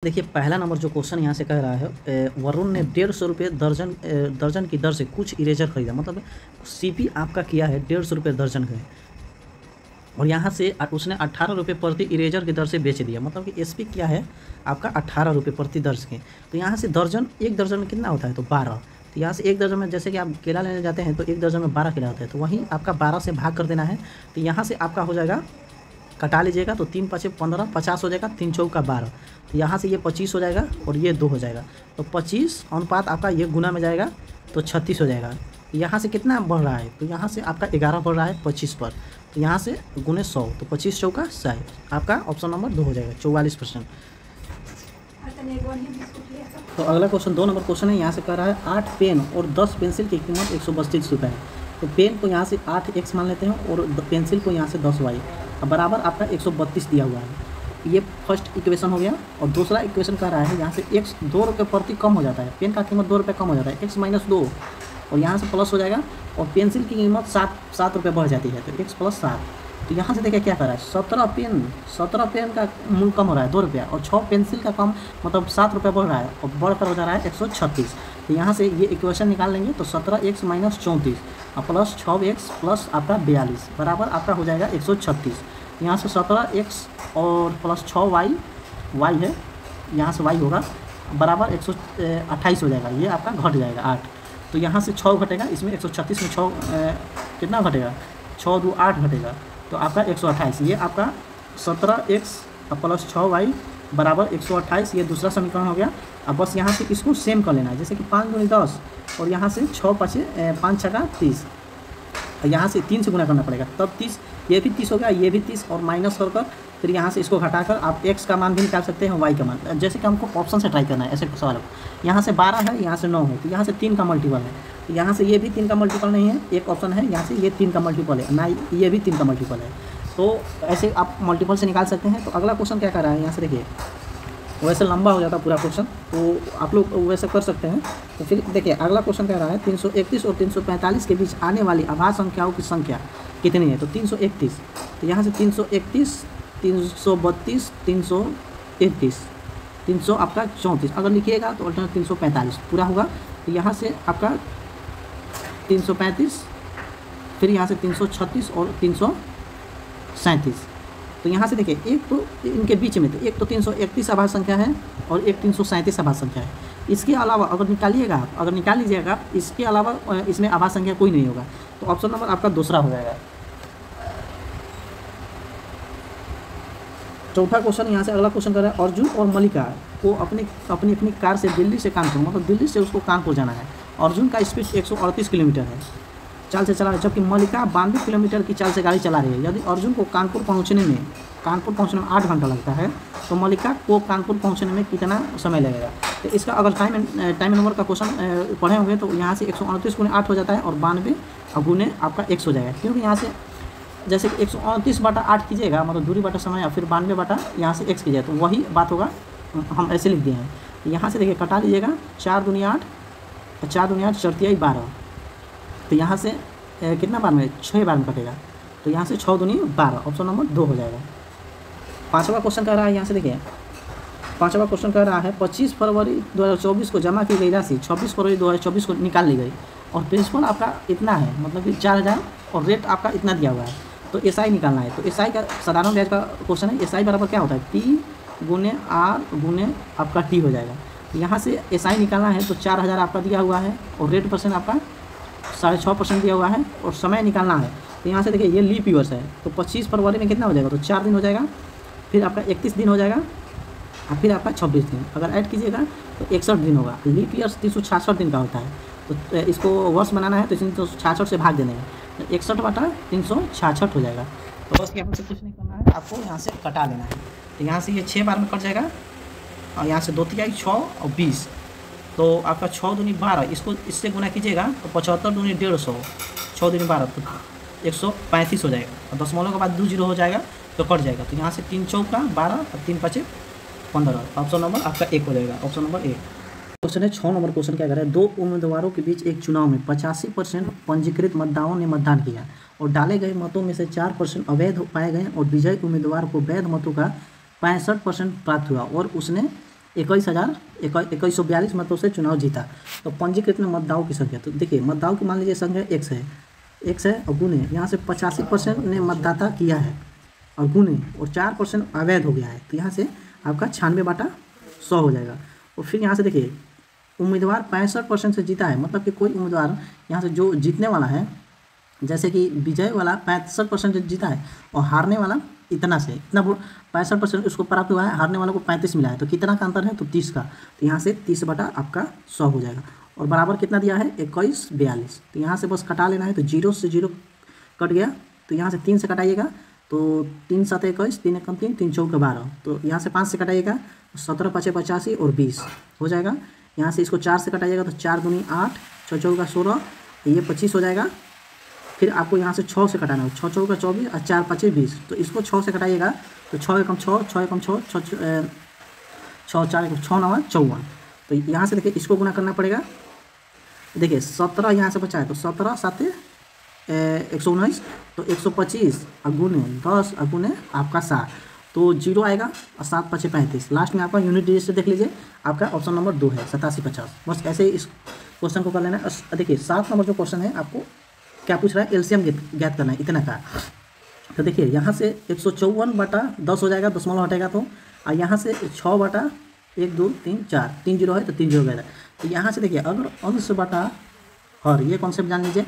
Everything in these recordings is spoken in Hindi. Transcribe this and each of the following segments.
देखिए पहला नंबर जो क्वेश्चन यहाँ से कह रहा है वरुण ने 150 रुपये दर्जन की दर से कुछ इरेजर खरीदा। मतलब सीपी आपका किया है 150 रुपये दर्जन का, और यहाँ से उसने 18 रुपये प्रति इरेजर की दर से बेच दिया। मतलब कि एसपी क्या है आपका 18 रुपये प्रति दर्ज के। तो यहाँ से दर्जन, एक दर्जन में कितना होता है तो 12। तो यहाँ से एक दर्जन में, जैसे कि आप केला लेने जाते हैं तो एक दर्जन में 12 केला होता है, तो वहीं आपका 12 से भाग कर देना है। तो यहाँ से आपका हो जाएगा, कटा लीजिएगा तो 3 5 15 50 हो जाएगा, 3 चौका 12। तो यहाँ से ये 25 हो जाएगा और ये 2 हो जाएगा, तो 25 अनुपात आपका ये गुना में जाएगा तो 36 हो जाएगा। यहाँ से कितना बढ़ रहा है तो यहाँ से आपका 11 बढ़ रहा है 25 पर, तो यहाँ से गुने 100, तो 25 चौका 100, आपका ऑप्शन नंबर 2 हो जाएगा 44%। तो अगला क्वेश्चन 2 नंबर क्वेश्चन है, यहाँ से कह रहा है 8 पेन और 10 पेंसिल की कीमत 132 रुपये है। तो पेन को यहाँ से 8x मान लेते हैं और पेंसिल को यहाँ से 10y, बराबर आपका 132 दिया हुआ है। ये फर्स्ट इक्वेशन हो गया। और दूसरा इक्वेशन कह रहा है यहाँ से x 2 रुपये प्रति कम हो जाता है, पेन का कीमत 2 रुपये कम हो जाता है, x माइनस 2, और यहाँ से प्लस हो जाएगा, और पेंसिल की कीमत 7 रुपये बढ़ जाती है, तो x प्लस 7। तो यहाँ से देखिए क्या कर रहा है, 17 पेन का मूल्य कम हो रहा है 2 रुपया, और 6 पेंसिल का कम मतलब 7 रुपये बढ़ रहा है, और बढ़कर हो जा रहा है 136। तो यहाँ से ये इक्वेशन निकाल लेंगे तो 17x माइनस 34 और प्लस 6x प्लस आपका 42 बराबर आपका हो जाएगा 136। यहाँ से 17x और प्लस 6y है, यहाँ से y होगा बराबर 128 हो जाएगा, ये आपका घट जाएगा 8। तो यहाँ से 6 घटेगा, इसमें 136 में 6 कितना घटेगा, 6 2 8 घटेगा, तो आपका 128। ये आपका 17x प्लस 6y बराबर 128, ये दूसरा समीकरण हो गया। अब बस यहाँ से इसको सेम कर लेना है, जैसे कि 5 दूनी 10 और यहाँ से 6 5 6 30, यहाँ से 3 से गुना करना पड़ेगा, तब 30, ये भी 30 हो गया, ये भी 30, और माइनस कर फिर यहाँ से इसको घटाकर आप x का मान भी निकाल सकते हैं, y का मान, जैसे कि हमको ऑप्शन से ट्राई करना है ऐसे सवाल को। यहाँ से 12 है, यहाँ से 9 है, तो यहाँ से 3 का मल्टीपल है, तो यहाँ से ये भी 3 का मल्टीपल नहीं है, एक ऑप्शन है यहाँ से ये 3 का मल्टीपल है ना, ये भी 3 का मल्टीपल है, तो ऐसे आप मल्टीपल से निकाल सकते हैं। तो अगला क्वेश्चन क्या कर रहा है, यहाँ से देखिए वैसे लंबा हो जाता पूरा क्वेश्चन, तो आप लोग वैसे कर सकते हैं। तो फिर देखिए अगला क्वेश्चन कह रहा है 331 और 345 के बीच आने वाली अभाज्य संख्याओं की संख्या कितनी है। तो 331, तो यहाँ से 331 332 331 300 आपका 34, अगर लिखिएगा तो अल्टरनेट 345 पूरा होगा। तो यहाँ से आपका 335, फिर यहाँ से 336 और 337। तो यहाँ से देखिए एक तो इनके बीच में, तो एक तो 331 आभाज्य संख्या है और एक 337 आभाज्य संख्या है। इसके अलावा अगर निकालिएगा आप, अगर निकाल लीजिएगा, इसके अलावा इसमें आभाज्य संख्या कोई नहीं होगा, तो ऑप्शन नंबर आपका दूसरा हो जाएगा। चौथा क्वेश्चन यहाँ से अगला क्वेश्चन कर रहा है, अर्जुन और मल्लिका को अपनी कार से दिल्ली से कानपुर, मतलब दिल्ली से उसको कानपुर जाना है। अर्जुन का स्पीड 138 किलोमीटर है चाल से चला रहा है, जबकि मल्लिका 92 किलोमीटर की चाल से गाड़ी चला रही है। यदि अर्जुन को कानपुर पहुंचने में 8 घंटा लगता है, तो मल्लिका को कानपुर पहुंचने में कितना समय लगेगा। तो इसका अगर टाइम नंबर का क्वेश्चन पढ़े होंगे तो यहाँ से 138 गुने 8 हो जाता है, और 92 गुने आपका x हो जाएगा, क्योंकि यहाँ से जैसे कि 138 बटा 8 कीजिएगा, मतलब दूरी बटा समय, या फिर 92 बटा यहाँ से x कीजिएगा, तो वही बात होगा, हम ऐसे लिख दिए हैं। तो यहाँ से देखिए कटा लीजिएगा, 4 दूनी 8 4 दूनी 8 4 12, तो यहाँ से कितना बार में 6 बार में कटेगा, तो यहाँ से 6 दूनी 12, ऑप्शन नंबर 2 हो जाएगा। पाँचवा क्वेश्चन कह रहा है, यहाँ से देखिए पाँचवा क्वेश्चन कह रहा है 25 फरवरी 2024 को जमा की गई राशि 26 फरवरी 2024 को निकाल ली गई, और प्रिंसिपल आपका इतना है, मतलब कि 4000, और रेट आपका इतना दिया हुआ है, तो SI निकालना है। तो SI का साधारण ब्याज का क्वेश्चन है, SI बराबर क्या होता है, P गुने R गुने आपका T हो जाएगा। तो यहाँ से SI निकालना है, तो 4000 आपका दिया हुआ है, और रेट परसेंट आपका 6.5% दिया हुआ है, और समय निकालना है। तो यहाँ से देखिए ये लीप ईयर्स है, तो 25 फरवरी में कितना हो जाएगा, तो 4 दिन हो जाएगा, फिर आपका 31 दिन हो जाएगा, और फिर आपका 26 दिन, अगर ऐड कीजिएगा तो 61 दिन होगा। लीप ईयर्स 366 दिन का होता है, तो इसको वर्ष बनाना है तो 366 से भाग देना है, तो 61 बटा 366 हो जाएगा। तो बस यहाँ से कुछ नहीं करना है, आपको यहाँ से कटा लेना है। तो यहाँ से ये 6 बार में कट जाएगा, और यहाँ से 2 तिहाई 6 और 20, तो आपका 6 दूनी 12, इसको इससे गुना कीजिएगा तो 75 दूनी 150, 6 दूनी 12 तो 135 हो जाएगा, और दशमलव के बाद 2 0 हो जाएगा तो कट जाएगा। तो यहाँ से 3 चौका 12 और 3 5 15, ऑप्शन नंबर आपका 1 हो जाएगा, ऑप्शन नंबर 1। क्वेश्चन है 6 नंबर क्वेश्चन क्या कर रहा है, 2 उम्मीदवारों के बीच एक चुनाव में 85% पंजीकृत मतदाताओं ने मतदान किया, और डाले गए मतों में से 4% अवैध पाए गए, और विजयी उम्मीदवार को वैध मतों का 65% प्राप्त हुआ, और उसने 21,2142 मतों से चुनाव जीता। तो पंजीकृत में मतदाताओं की संख्या, तो देखिए मतदाताओं की मान लीजिए संख्या x है और गुने यहाँ से 85% ने मतदाता किया है और गुने और 4% अवैध हो गया है, तो यहाँ से आपका 96/100 हो जाएगा। और फिर यहाँ से देखिए उम्मीदवार 65% से जीता है, मतलब कि कोई उम्मीदवार यहाँ से जो जीतने वाला है, जैसे कि विजय वाला 65% जीता है और हारने वाला इतना से इतना 65% उसको प्राप्त हुआ है, हारने वालों को 35 मिला है, तो कितना का अंतर है, तो 30 का। तो यहाँ से 30/100 हो जाएगा। और बराबर कितना दिया है 21/42, तो यहाँ से बस कटा लेना है, तो 0 से 0 कट गया, तो यहाँ से 3 से कटाइएगा, तो 3 7 21, 3 1 3, 3 4 12, तो यहाँ से 5 से कटाइएगा, 17 5 85 और 20 हो जाएगा। यहाँ से इसको 4 से कटाइएगा, तो 4 दूनी 8, 6 4 16, ये 25 हो जाएगा। फिर आपको यहाँ से 6 से कटाना है, 6 4 24 और 4 5 20, तो इसको 6 से कटाइएगा, तो 6 1 6, 6 1 6, 6 4 1 6 9 54, तो यहाँ से देखिए इसको गुना करना पड़ेगा। देखिए 17 यहाँ से बचा है, तो 17 7 119, तो 125 अगुने 10 अगुने आपका 7, तो 0 आएगा और 7 5 35। लास्ट में आपका यूनिट डिजिट से देख लीजिए, आपका ऑप्शन नंबर 2 है 8750। बस ऐसे ही इस क्वेश्चन को कर लेना है। देखिए 7 नंबर जो क्वेश्चन है आपको क्या पूछ रहा है, एलसीएम ज्ञात करना है इतना का। तो देखिए यहाँ से 154/10 हो जाएगा, दशमलव हटेगा तो, और यहाँ से 6/1 2 3 4, 3 0 है तो 3 0 गया। तो यहाँ से देखिए अगर अंश बटा हर, ये कॉन्सेप्ट जान लीजिए,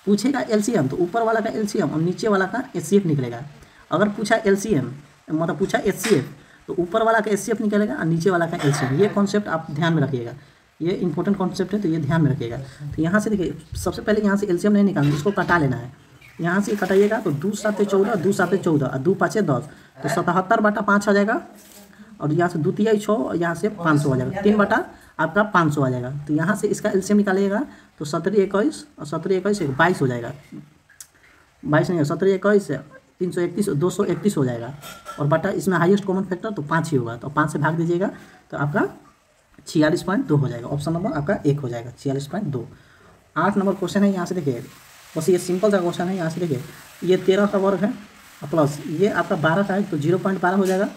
पूछेगा एलसीएम तो ऊपर वाला का एलसीएम और नीचे वाला का एचसीएफ निकलेगा। अगर पूछा एलसीएम मतलब पूछा एचसीएफ, तो ऊपर वाला का एचसीएफ निकलेगा और नीचे वाला का एलसीएम। ये कॉन्सेप्ट आप ध्यान में रखिएगा, ये इंपॉर्टेंट कॉन्सेप्ट है, तो ये ध्यान में रखिएगा। तो यहाँ से देखिए सबसे पहले यहाँ से एलसीएम नहीं निकालना, इसको कटा लेना है। यहाँ से कटाइएगा तो 2 7 14, 2 7 14 और 2 5 10, तो 77/5 आ जाएगा। और यहाँ से 2 3 6 और यहाँ से 500 आ जाएगा, 3 बटा आपका 500 आ जाएगा। तो यहाँ से इसका एलसीएम निकालिएगा, तो 17 21 और 17 21 22 हो जाएगा, 22 नहीं, 17 21 331 231 हो जाएगा। और बटा इसमें हाईएस्ट कॉमन फैक्टर तो 5 ही होगा, तो 5 से भाग दीजिएगा, तो आपका 46.2 हो जाएगा। ऑप्शन नंबर आपका 1 हो जाएगा, 46.2। 8 नंबर क्वेश्चन है, यहाँ से देखिए बस ये सिंपल सा क्वेश्चन है। यहाँ से देखिए ये 13 का वर्ग है प्लस ये आपका 12 का है, तो 0.12 हो जाएगा।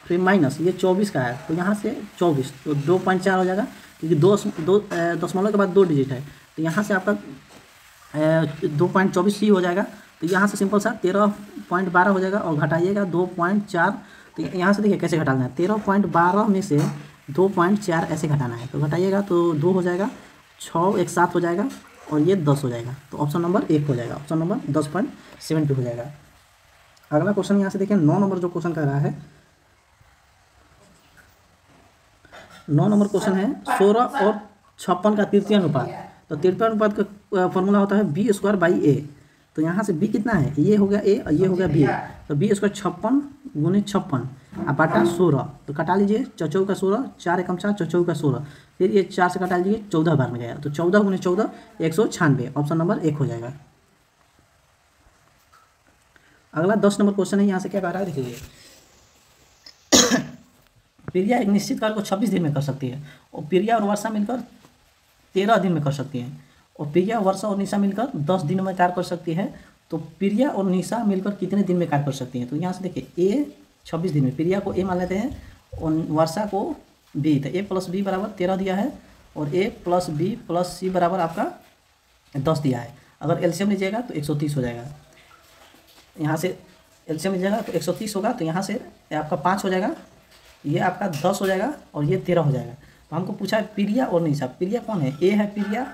फिर माइनस ये 24 का है, तो यहाँ से 24 तो 2.4 हो जाएगा, क्योंकि दो दशमलव के बाद 2 डिजिट है, तो यहाँ से आपका 2.24 हो जाएगा। तो यहाँ से सिंपल सा 13.12 हो जाएगा और घटाइएगा 2.4। तो यहाँ से देखिए कैसे घटाना है, 13.12 में से 2.4 ऐसे घटाना है, तो घटाइएगा तो 2 हो जाएगा, 6 1 7 हो जाएगा और ये 10 हो जाएगा। तो ऑप्शन नंबर 1 हो जाएगा, ऑप्शन नंबर 10.72 हो जाएगा। अगला क्वेश्चन यहाँ से देखिए 9 नंबर जो क्वेश्चन कर रहा है, 9 नंबर क्वेश्चन है 16 और 56 का तृतीय अनुपात। तो तृतीय अनुपात का फॉर्मूला होता है b² a। तो यहाँ से b कितना है, ये हो गया a और ये हो गया b, तो b² 56 गुने 56 बटा 16, तो कटा लीजिए 4 का 16, 4 एकम 4, 4 का 16, फिर ये 4 से कटा लीजिए 14 बार में गया, तो 14 गुने 14 196, ऑप्शन नंबर 1 हो जाएगा। अगला 10 नंबर क्वेश्चन है, यहाँ से क्या कह रहा है देखिए, प्रिया एक निश्चित कार्य को 26 दिन में कर सकती है और प्रिया और वर्षा मिलकर 13 दिन में कर सकती हैं, और प्रिया वर्षा और निशा मिलकर 10 दिन में कार्य कर सकती है। तो प्रिया और निशा मिलकर कितने दिन में कार्य कर सकती हैं, तो यहाँ से देखिए ए 26 दिन में, प्रिया को ए मान लेते हैं और वर्षा को बी, तो ए + बी बराबर 13 दिया है और ए + बी + सी बराबर आपका 10 दिया है। अगर एलसीएम लीजिएगा तो 130 हो जाएगा, यहाँ से एलसीएम लीजिएगा तो 130 होगा, तो यहाँ से आपका 5 हो जाएगा, ये आपका 10 हो जाएगा और ये 13 हो जाएगा। तो हमको पूछा है प्रिया और निशा, प्रिया कौन है, ए है प्रिया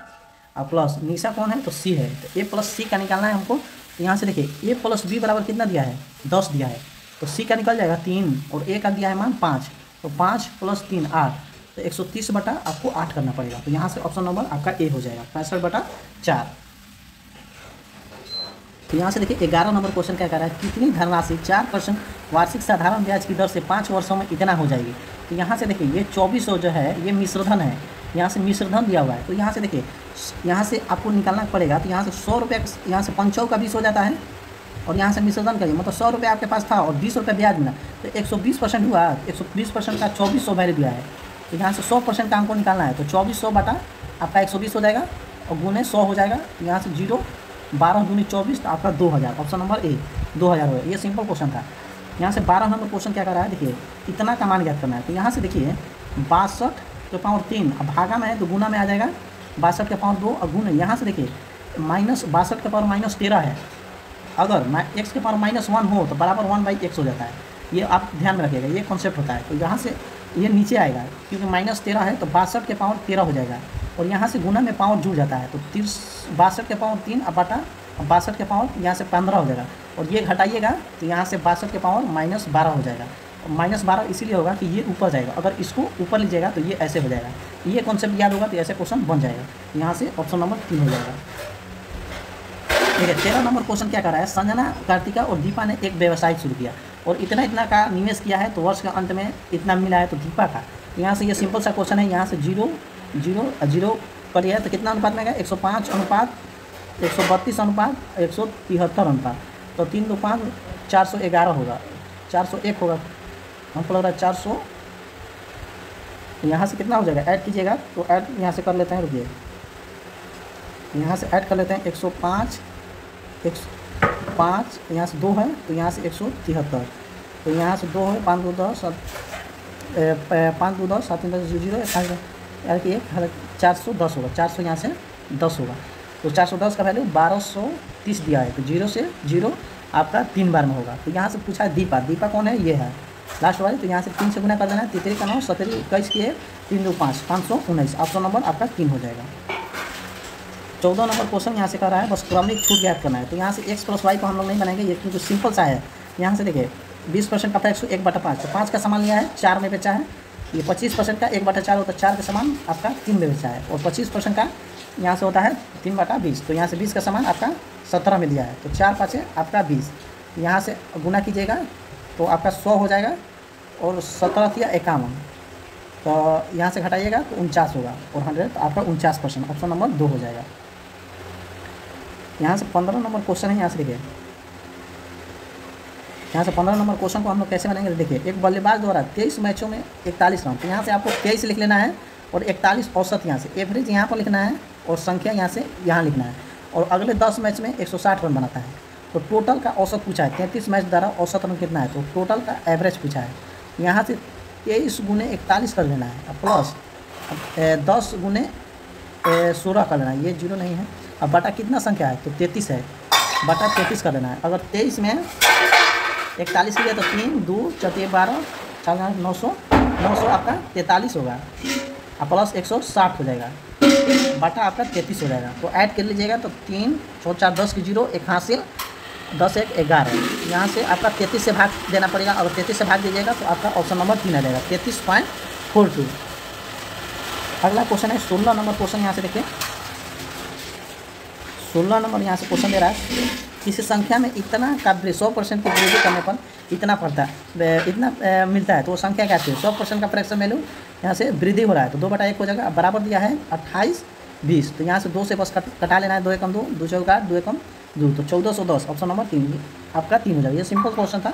और प्लस निशा कौन है, तो सी है, तो ए + सी का निकालना है हमको। तो यहाँ से देखिए ए + बी बराबर कितना दिया है 10 दिया है, तो सी का निकल जाएगा 3 और ए का दिया है मान 5, तो 5 + 3 8, तो 130 बटा आपको 8 करना पड़ेगा। तो यहाँ से ऑप्शन नंबर आपका ए हो जाएगा 65/4। तो यहाँ से देखिए 11 नंबर क्वेश्चन क्या कह रहा है, कितनी धनराशि 4% वार्षिक साधारण ब्याज की दर से 5 वर्षों में इतना हो जाएगी। तो यहाँ से देखिए ये 2400 जो है ये मिश्रधन है, यहाँ से मिश्रधन दिया हुआ है। तो यहाँ से देखिए यहाँ से आपको निकालना पड़ेगा, तो यहाँ से 100 रुपये, यहाँ से 5 का 20 हो जाता है और यहाँ से मिश्रधन करिए, मतलब 100 रुपये आपके पास था और 20 रुपये ब्याज मिला, तो 120% हुआ, 120% का 2400 वैल्यू दिया है। तो यहाँ से 100% का हमको निकालना है, तो 2400 बटा आपका 120 हो जाएगा और गुने 100 हो जाएगा, यहाँ से 0 12 दूनी 24, तो आपका 2000, ऑप्शन नंबर ए 2000 होगा। ये सिंपल क्वेश्चन था। यहाँ से 12 नंबर क्वेश्चन क्या कर रहा है देखिए, इतना का मान ज्ञात करना है। तो यहाँ से देखिए 62 के पावर 3, अब भागा में है तो गुना में आ जाएगा 62 के पावर 2 और गुना यहाँ से देखिए माइनस 62 के पावर -13 है। अगर x के पावर -1 हो तो बराबर 1/x हो जाता है। ये आप ध्यान में रखिएगा, ये कॉन्सेप्ट होता है। तो यहाँ से ये नीचे आएगा क्योंकि -13 है तो 62 के पावर 13 हो जाएगा और यहाँ से गुना में पावर जुड़ जाता है तो 62 के पावर 3 अब बटा 62 के पावर यहाँ से 15 हो जाएगा और ये घटाइएगा तो यहाँ से 62 के पावर -12 हो जाएगा। -12 इसीलिए होगा कि ये ऊपर जाएगा, अगर इसको ऊपर लीजिएगा तो ये ऐसे हो जाएगा। ये कॉन्सेप्ट याद होगा तो ऐसे क्वेश्चन बन जाएगा। यहाँ से ऑप्शन नंबर 3 हो जाएगा। ठीक है, 13 नंबर क्वेश्चन क्या कर रहा है, संजना, कार्तिका और दीपा ने एक व्यवसाय शुरू किया और इतना का निवेश किया है तो वर्ष के अंत में इतना मिला है तो दीपा का। तो यहाँ से ये सिंपल सा क्वेश्चन है, यहाँ से 0 पर यह तो कितना अनुपात में आएगा 105 अनुपात 132 अनुपात 173 अनुपात, तो 3 2 5 411 होगा, 401 होगा, हमको लग रहा है 400। यहाँ से कितना हो जाएगा, ऐड कीजिएगा तो ऐड यहाँ से कर लेते हैं, रुकिए यहाँ से ऐड कर लेते हैं 105 यहाँ से 2 है तो यहाँ से 173, तो यहाँ से 2 है 5 2 10 5 2 10 7 10 0 यार कि 410 होगा, 400 यहाँ से 10 होगा तो 410 का वैल्यू 1230 दिया है तो 0 से 0 आपका 3 बार में होगा। तो यहाँ से पूछा है दीपा कौन है, ये है लास्ट वाली, तो यहाँ से 3 से गुना कर देना है, 33 का 9 17 21 की 3 2 5 519, ऑप्शन नंबर आपका 3 हो जाएगा। 14 नंबर क्वेश्चन यहाँ से कर रहा है, बस क्रमिक छूट याद करना है। तो यहाँ से x + y को हम लोग नहीं बनाएंगे, ये क्योंकि सिंपल सा है। यहाँ से देखिए 20% का फैक्स 1/5, तो 5 का सामान लिया है 4 में बेचा है, ये 25% का 1/4 होता है, 4 का सामान आपका 3 में बेचा है और 25% का यहाँ से होता है 3/20, तो यहाँ से 20 का सामान आपका 17 में लिया है, तो 4 5 आपका 20, यहाँ से गुना कीजिएगा तो आपका 100 हो जाएगा और 17 या 51, तो यहाँ से घटाइएगा तो 49 होगा और 100 तो आपका 49%, ऑप्शन नंबर 2 हो जाएगा। यहाँ से 15 नंबर क्वेश्चन है, यहाँ से देखिए यहाँ से 15 नंबर क्वेश्चन को हम लोग कैसे बनाएंगे, देखिए एक बल्लेबाज द्वारा 23 मैचों में 41 रन, तो यहाँ से आपको 23 लिख लेना है और 41 औसत यहाँ से, एवरेज यहाँ पर लिखना है और संख्या यहाँ से यहाँ लिखना है और अगले 10 मैच में 160 रन बनाता है। तो टोटल का औसत पूछा है, 33 मैच द्वारा औसत रन कितना है, तो टोटल का एवरेज पूछा है। यहाँ से 23 × 41 कर लेना है प्लस 10 × 16 कर लेना है, ये 0 नहीं है, अब बटा कितना संख्या है तो 33 है, बटा 33 कर लेना है। अगर 23 में 41 के लिए तो 3 2 4 12 4 900 आपका 43 होगा और प्लस 160 हो जाएगा, बटा आपका 33 हो जाएगा। तो ऐड कर लीजिएगा तो 3 4 4 10 की 0 1 हासिल 10 1 11, यहाँ से आपका 33 से भाग देना पड़ेगा, अगर 33 से भाग दीजिएगा तो आपका ऑप्शन नंबर 3 आ जाएगा, 33.42। अगला क्वेश्चन है 16 नंबर क्वेश्चन, यहाँ से देखिए 16 नंबर यहाँ से क्वेश्चन दे रहा है, किसी संख्या में इतना का 100% की वृद्धि करने पर इतना पड़ता है, इतना मिलता है, तो वो संख्या क्या है, 100% का फ्रैक्शन वैल्यू यहाँ से वृद्धि हो रहा है तो 2/1 हो जाएगा। अब बराबर दिया है 28 20, तो यहाँ से 2 से बस कटा लेना है, 2 एकम 2 2 चौका 2 एकम 2, तो 1410, ऑप्शन नंबर 3 आपका 3 हो जाएगा। ये सिंपल क्वेश्चन था।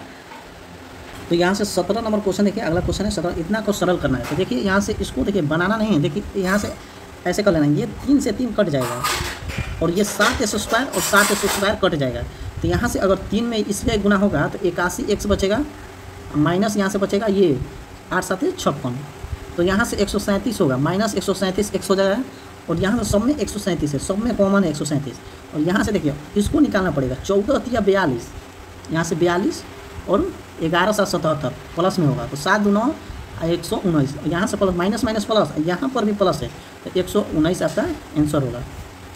तो यहाँ से 17 नंबर क्वेश्चन देखिए, अगला क्वेश्चन है 17, इतना को सरल करना है। तो देखिए यहाँ से इसको देखिए बनाना नहीं है, देखिए यहाँ से ऐसे कर लेना, ये 3 से 3 कट जाएगा और ये 7s² और 7s² कट जाएगा। तो यहाँ से अगर 3 में इसलिए गुना होगा तो 81x बचेगा, माइनस यहाँ से बचेगा ये 8 7 56, तो यहाँ से 137 होगा, माइनस 137 x हो जाएगा और यहाँ से सब में 137 है, सब में कॉमन है 137, और यहाँ से देखिए इसको निकालना पड़ेगा 14 या 42, यहाँ से 42 और 11 7 77 प्लस में होगा, तो 7 2 9 119, यहाँ से प्लस माइनस माइनस प्लस, यहाँ पर भी प्लस है तो 119 आपका आंसर होगा।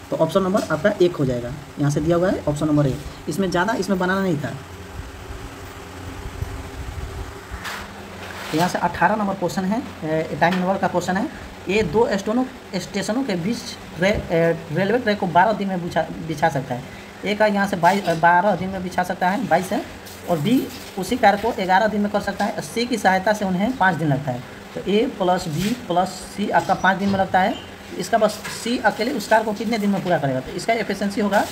तो ऑप्शन नंबर आपका 1 हो जाएगा, यहाँ से दिया हुआ है ऑप्शन नंबर 1, इसमें ज़्यादा इसमें बनाना नहीं था। यहाँ से 18 नंबर क्वेश्चन है, टाइम नंबर का क्वेश्चन है, ये 2 स्टेशनों के बीच रेलवे ट्रैक को 12 दिन में बिछा सकता है, ए का यहाँ से 12 दिन में बिछा सकता है 22 है, और बी उसी कार्य को 11 दिन में कर सकता है, सी की सहायता से उन्हें 5 दिन लगता है। तो ए प्लस बी प्लस सी आपका 5 दिन में लगता है, इसका बस सी अकेले उस कार्य को कितने दिन में पूरा करेगा, तो इसका एफिशिएंसी होगा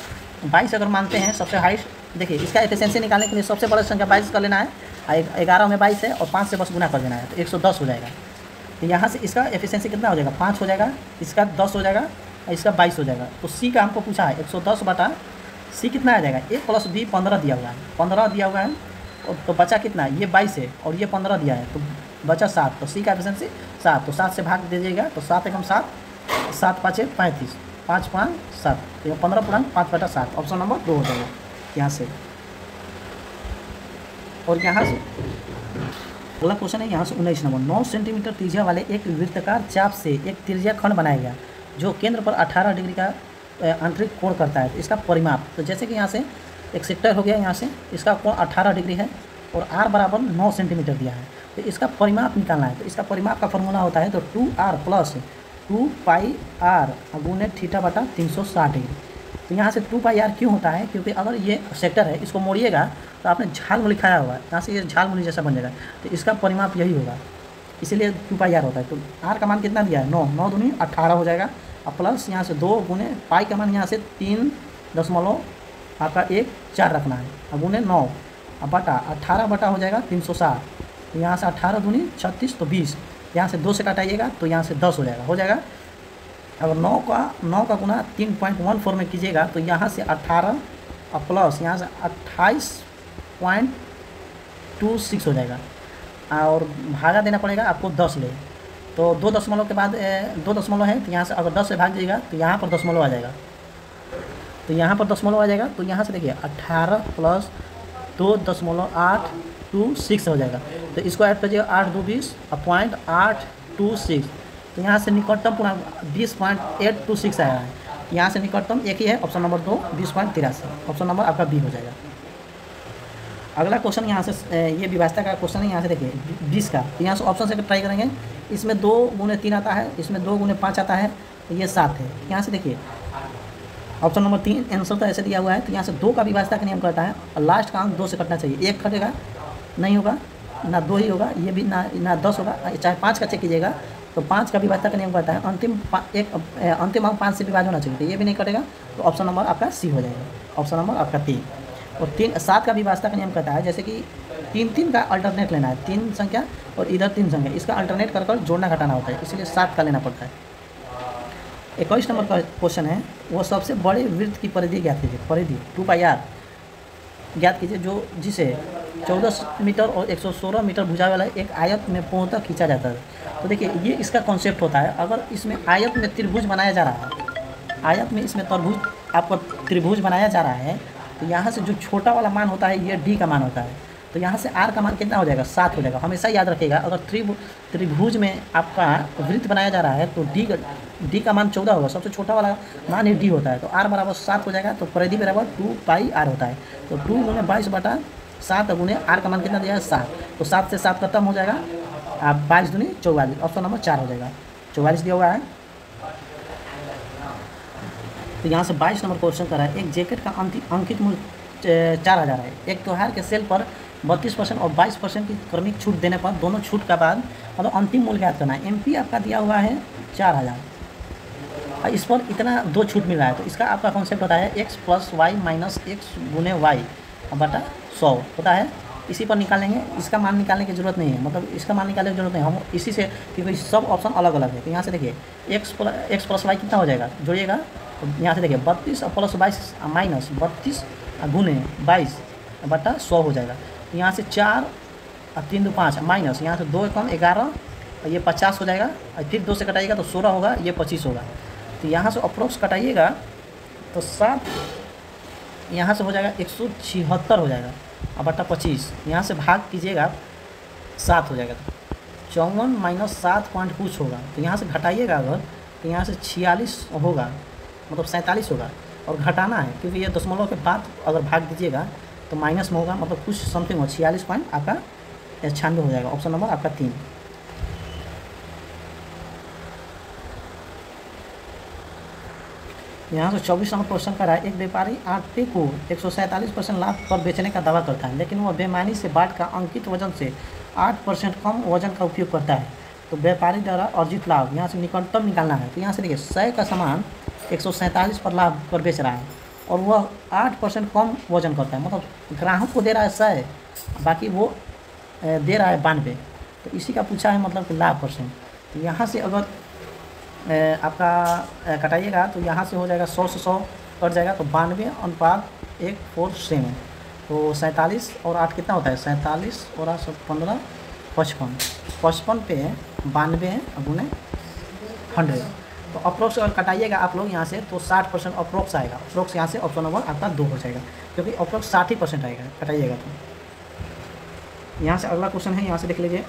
22 अगर मानते हैं सबसे हाईएस्ट। देखिए इसका एफिशिएंसी निकालने के लिए सबसे बड़ा संख्या 22 कर लेना है, 11 में 22 है और 5 से बस गुना कर देना है, तो 110 हो जाएगा। तो यहाँ से इसका एफिशिएंसी कितना हो जाएगा, 5 हो जाएगा, इसका 10 हो जाएगा और इसका 22 हो जाएगा। तो सी का हमको पूछा है 110 बटा सी कितना आ जाएगा, ए प्लस बी 15 दिया हुआ है, 15 दिया हुआ है, और तो बचा कितना, ये 22 है और ये 15 दिया है, तो बचा 7, तो सी का एफिशिएंसी 7, तो 7 से भाग दीजिएगा तो 7 एकम 7, 7 पाँच 35, 5 5 7, तो 15.5/7 ऑप्शन नंबर 2 हो जाएगा यहाँ से। और यहाँ से अगला क्वेश्चन है यहाँ से 19 नंबर, 9 सेंटीमीटर त्रिज्या वाले एक वृत्ताकार चाप से एक त्रिज्या खंड बनाया गया जो केंद्र पर 18 डिग्री का आंतरिक कोण करता है, तो इसका परिमाप, तो जैसे कि यहाँ से एक सेक्टर हो गया, यहाँ से इसका कोण 18 डिग्री है और r बराबर 9 सेंटीमीटर दिया है, तो इसका परिमाप निकालना है। तो इसका परिमाप का फॉर्मूला होता है तो 2r प्लस 2πr गुने थीटा बटा 360 डिग्री। तो यहाँ से 2πr क्यों होता है, क्योंकि अगर ये सेक्टर है इसको मोड़िएगा तो आपने झाल मूली खाया हुआ है, यहाँ से ये झाल मूली जैसा बन जाएगा, तो इसका परिमाप यही होगा, इसीलिए 2πr होता है। तो r का मान कितना दिया है 9, 9 दूनी 18 हो जाएगा, और प्लस यहाँ से 2 गुने पाई का मान यहाँ से 3.14 रखना है, और गुने 9 अब बटा 18 बटा हो जाएगा 360, तो यहाँ से 18 दूनी 36, तो 20, यहाँ से 2 से काटाइएगा तो यहाँ से 10 हो जाएगा। अगर 9 का गुना 3.14 में कीजिएगा तो यहाँ से 18 और प्लस यहाँ से 28.26 हो जाएगा, और भागा देना पड़ेगा आपको 10 ले, तो 2 दशमलव के बाद 2 दशमलव है, तो यहाँ से अगर 10 से भाग दीजिएगा तो यहाँ पर दशमलव आ जाएगा, तो यहाँ पर दशमलव आ जाएगा, तो यहाँ से देखिए 18 प्लस 2.826 हो जाएगा, तो इसको ऐड करिएगा 8 2 20 .826, तो यहाँ से निकटतम पूरा 20.826 आया है, यहाँ से निकटतम एक ही है ऑप्शन नंबर 2 20.83, ऑप्शन नंबर आपका बी हो जाएगा। अगला क्वेश्चन यहाँ से ये विभाजता का क्वेश्चन है, यहाँ से देखिए 20 का, तो यहाँ से ऑप्शन से ट्राई करेंगे, इसमें 2 गुने 3 आता है, इसमें 2 गुने 5 आता है, तो ये 7 है। यहाँ से देखिए ऑप्शन नंबर 3 आंसर तो ऐसे दिया हुआ है, तो यहाँ से 2 का विभाजता का नियम करता है और लास्ट का अंक 2 से कटना चाहिए, 1 कटेगा नहीं होगा, ना 2 ही होगा, ये भी ना 10 होगा, चाहे 5 का चेक कीजिएगा तो 5 का विभाजता का नियम करता है अंतिम अंक 5 से विभाज्य होना चाहिए, तो ये भी नहीं कटेगा, तो ऑप्शन नंबर आपका सी हो जाएगा, ऑप्शन नंबर आपका 3। और 7 का विभाजता का नियम कहता है जैसे कि 3 का अल्टरनेट लेना है, 3 संख्या और इधर 3 संख्या, इसका अल्टरनेट कर जोड़ना घटाना होता है, इसलिए 7 का लेना पड़ता है। 21 नंबर का क्वेश्चन है, वो सबसे बड़े वृत्त की परिधि ज्ञात कीजिए, परिधि 2πr ज्ञात कीजिए जो जिसे 14 मीटर और 116 मीटर भुजा वाला एक आयत में पूर्णतः खींचा जाता है। तो देखिए ये इसका कॉन्सेप्ट होता है, अगर इसमें आयत में त्रिभुज बनाया जा रहा है, आयत में इसमें आपको त्रिभुज बनाया जा रहा है, तो यहाँ से जो छोटा वाला मान होता है ये डी का मान होता है, तो यहाँ से आर का मान कितना हो जाएगा 7 हो जाएगा। हमेशा याद रखिएगा अगर त्रिभुज में आपका वृत्त बनाया जा रहा है तो डी का मान 14 होगा, सबसे छोटा वाला मान ही डी होता है, तो आर बराबर 7 हो जाएगा, तो परिधि बराबर 2πr होता है, तो 2 गुने 22 बटा 7 गुने आर का मान कितना दिया है 7, तो 7 से 7 खत्म हो जाएगा, आप 22 दूनी 44, ऑप्शन नंबर 4 हो जाएगा, 44 दिया हुआ है। तो यहाँ से 22 नंबर क्वेश्चन कर रहा है, एक जैकेट का अंकित मूल्य 4000 है, एक त्योहार के सेल पर 32% और 22% की क्रमिक छूट देने पर दोनों छूट का बाद मतलब अंतिम मूल्य ज्ञात करना है। एमपी आपका दिया हुआ है 4000 और इस पर इतना 2 छूट मिल रहा है, तो इसका आपका कॉन्सेप्ट होता है x + y - x गुने y बटा 100 होता है, इसी पर निकालेंगे, इसका मान निकालने की जरूरत नहीं है, मतलब इसका मान निकालने की जरूरत नहीं, हम इसी से, क्योंकि सब ऑप्शन अलग अलग है। तो यहाँ से देखिए x + y कितना हो जाएगा, जोड़िएगा, तो यहाँ से देखिए 32 प्लस 22 माइनस 32 गुने 22 बटा 100 हो जाएगा, तो यहाँ से 4 और 3 2 5 माइनस यहाँ से 2 कम 11 और ये 50 हो जाएगा, और फिर 2 से कटाइएगा तो 16 होगा, ये 25 होगा, तो यहाँ से अप्रोक्स कटाइएगा तो 7 यहाँ से हो जाएगा 176 हो जाएगा, और बटा 25 यहाँ से भाग कीजिएगा 7 हो जाएगा, तो 54 माइनस 7 पॉइंट कुछ होगा, तो यहाँ से घटाइएगा अगर तो यहाँ से 46 होगा, मतलब 47 होगा, और घटाना है क्योंकि ये दशमलव के बाद अगर भाग दीजिएगा तो माइनस में होगा, मतलब कुछ समथिंग हो 46 पॉइंट आपका 96 हो जाएगा, ऑप्शन नंबर आपका 3। यहाँ से 24 नंबर क्वेश्चन का है, एक व्यापारी आटे को 147% लाभ पर बेचने का दावा करता है, लेकिन वह बेईमानी से बाट का अंकित वजन से 8% कम वजन का उपयोग करता है, तो व्यापारी द्वारा अर्जित लाभ यहाँ से निकटतम निकालना है। तो यहाँ से देखिए 100 का सामान 147 पर लाभ पर बेच रहा है और वह 8% कम वजन करता है, मतलब ग्राहक को दे रहा है 100, बाकी वो दे रहा है 92, तो इसी का पूछा है मतलब कि लाभ परसेंट। तो यहाँ से अगर आपका कटाइएगा तो यहाँ से हो जाएगा 100 से 100 कट जाएगा, तो 92:147, तो 47 और 8 कितना होता है 47 और 8 15 55, 55 पे 92 गुने 100, तो अप्रोक्स अगर कटाइएगा आप लोग यहाँ से तो 60% अप्रोक्स आएगा। अप्रोक्स यहाँ से ऑप्शन नंबर आपका 2 हो जाएगा, क्योंकि अप्रोक्स 60% आएगा कटाइएगा। तो यहाँ से अगला क्वेश्चन है, यहाँ से देख लीजिए।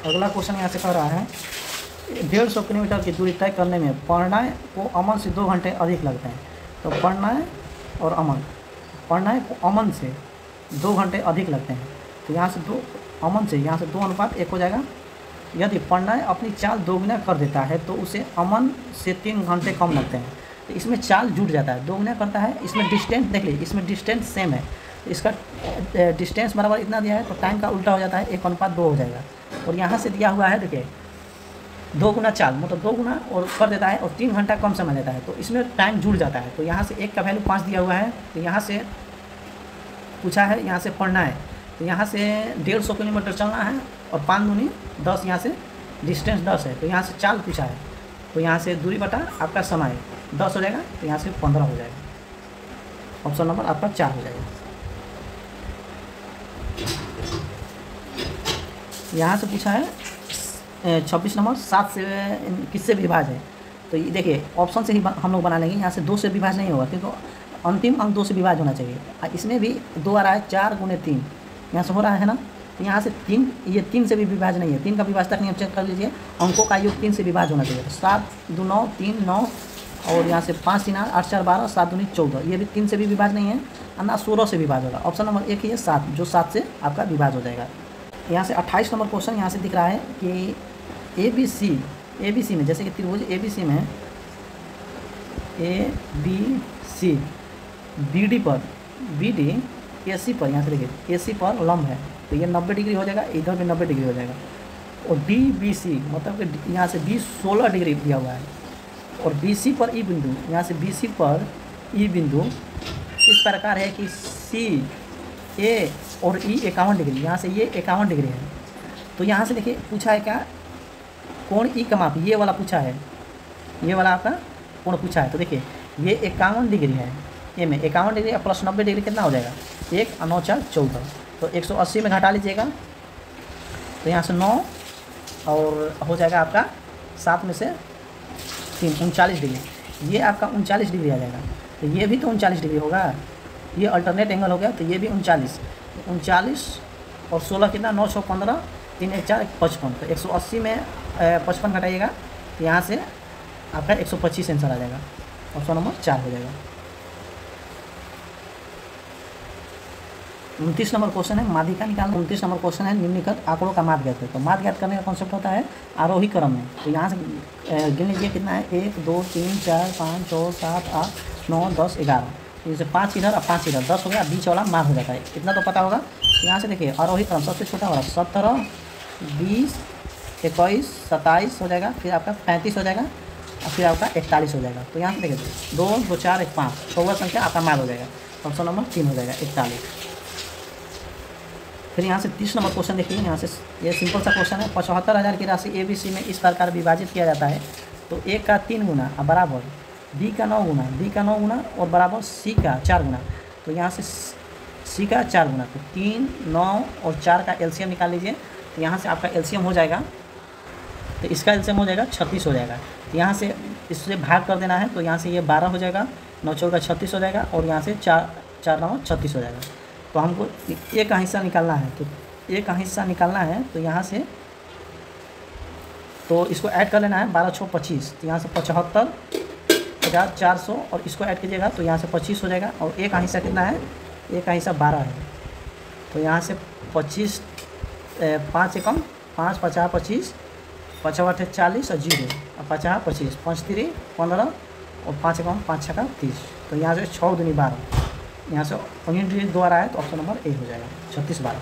अगला क्वेश्चन यहाँ से कह रहा है 150 किलोमीटर की दूरी तय करने में पढ़नाय को अमन से 2 घंटे अधिक लगते हैं। तो पढ़नाय और अमन, पढ़नाय को अमन से 2 घंटे अधिक लगते हैं। तो यहाँ से 2 अमन से यहाँ से 2:1 हो जाएगा। यदि पढ़नाय अपनी चाल दोगुना कर देता है तो उसे अमन से 3 घंटे कम लगते हैं। तो इसमें चाल जुट जाता है, दोगुना करता है। इसमें डिस्टेंस देख लीजिए, इसमें डिस्टेंस सेम है, तो इसका डिस्टेंस बराबर इतना दिया है तो टाइम का उल्टा हो जाता है, 1:2 हो जाएगा। और यहाँ से दिया हुआ है देखिए 2 गुना चाल, मतलब 2 गुना और कर देता है और 3 घंटा कम समय लेता है, तो इसमें टाइम जुड़ जाता है। तो यहाँ से 1 का वैल्यू 5 दिया हुआ है, तो यहाँ से पूछा है यहाँ से पढ़ना है, तो यहाँ से 150 किलोमीटर चलना है और 5 दूनी 10, यहाँ से डिस्टेंस 10 है, तो यहाँ से चाल पूछा है, तो यहाँ से दूरी बटा आपका समय 10 हो जाएगा, तो यहाँ से 15 हो जाएगा। ऑप्शन नंबर आपका 4 हो जाएगा। यहाँ से पूछा है 26 नंबर 7 से किससे विभाज्य है। तो ये देखिए ऑप्शन से ही हम लोग बना लेंगे, यहाँ से 2 से विभाज्य नहीं होगा, क्योंकि अंतिम अंक 2 से विभाज्य होना चाहिए। इसमें भी 2 आ रहा है, 4 गुने 3 यहाँ से हो रहा है ना, तो यहाँ से 3, ये 3 से भी विभाज्य नहीं है। 3 का विभाज्य तक नहीं, चेक कर लीजिए, अंकों का योग 3 से विभाज्य होना चाहिए। तो 7 2 9 3 9 और यहाँ से 5 3 8 8 4 12 7 2 14, ये भी 3 से भी विभाज्य नहीं है, ना 16 से विभाज्य होगा। ऑप्शन नंबर 1 ही है 7, जो 7 से आपका विभाज्य हो जाएगा। यहाँ से 28 नंबर क्वेश्चन यहाँ से दिख रहा है कि ABC में, जैसे कि त्रिभुज ABC में ABC BD पर BD AC पर, यहाँ से देखिए AC पर लंब है, तो ये 90 डिग्री हो जाएगा, इधर भी 90 डिग्री हो जाएगा। और DBC मतलब कि यहाँ से 16 डिग्री दिया हुआ है, और BC पर E बिंदु, यहाँ से BC पर E बिंदु इस प्रकार है कि CA और E 51 डिग्री, यहाँ से ये 51 डिग्री है। तो यहाँ से देखिए पूछा है क्या, कोण E का माप, ये वाला पूछा है, ये वाला आपका कोण पूछा है। तो देखिए ये 51 डिग्री है, ये में 51 डिग्री प्लस 90 डिग्री कितना हो जाएगा, 1 9 4 14, तो 180 में घटा लीजिएगा, तो यहाँ से 9 और हो जाएगा आपका 7 में से 3 39 डिग्री, ये आपका 39 डिग्री आ जाएगा। तो ये भी तो 39 डिग्री होगा, ये अल्टरनेट एंगल हो गया, तो ये भी 39 और 16 कितना, 9 6 15 3 1 4 55, तो 180 में 55 घटाइएगा, तो यहाँ से आपका 125 आंसर आ जाएगा। ऑप्शन नंबर 4 हो जाएगा। 29 नंबर क्वेश्चन है माध्यिका निकालना। 29 नंबर क्वेश्चन है निम्नलिखित आंकड़ों का माध्य ज्ञात है। तो माध्य ज्ञात करने का कॉन्सेप्ट होता है आरोही क्रम में। तो यहाँ से गिन लीजिए कितना है, 1 2 3 4 5 6 7 8 9 10 11, जैसे 5 इधर और 5 इधर 10 हो गया, बीच वाला माध्य हो जाता है, इतना तो पता होगा। यहाँ से देखिए आरोही क्रम सबसे छोटा वाला 17 20 21 27 हो जाएगा, फिर आपका 35 हो जाएगा और फिर आपका 41 हो जाएगा। तो यहाँ से देखिए 2 2 4 1 5 6वां संख्या आपका माध्य हो जाएगा। ऑप्शन नंबर 3 हो जाएगा 41। फिर यहाँ से 30 नंबर क्वेश्चन देखिए, यहाँ से ये सिंपल सा क्वेश्चन है। 75,000 की राशि ABC में इस प्रकार विभाजित किया जाता है, तो A का 3 गुना बराबर B का 9 गुना, B का 9 गुना और बराबर C का 4 गुना। तो यहाँ से C का 4 गुना, तो 3 9 और 4 का LCM निकाल लीजिए। तो यहाँ से आपका LCM हो जाएगा, तो इसका LCM हो जाएगा 36 हो जाएगा। तो यहाँ से इससे भाग कर देना है, तो यहाँ से ये 12 हो जाएगा, 9 4 का 36 हो जाएगा और यहाँ से 4 9 36 हो जाएगा। तो हमको A का हिस्सा निकालना है, तो A का हिस्सा निकालना है, तो यहाँ से तो इसको ऐड कर लेना है, 12 6 25, तो यहाँ से 75,400 और इसको ऐड कीजिएगा, तो यहाँ से 25 हो जाएगा। और A का हिस्सा कितना है, A का हिस्सा 12 है, तो यहाँ से 25 5 से कम 5 50 25 5 8 40 और 0 और 50 25 5 3 15 और 5 से कम 5 6 का 30, तो यहाँ से 6 दूनी 12, यहाँ से 19 डिग्री 2 आ रहा है, तो ऑप्शन नंबर A हो जाएगा 36 12।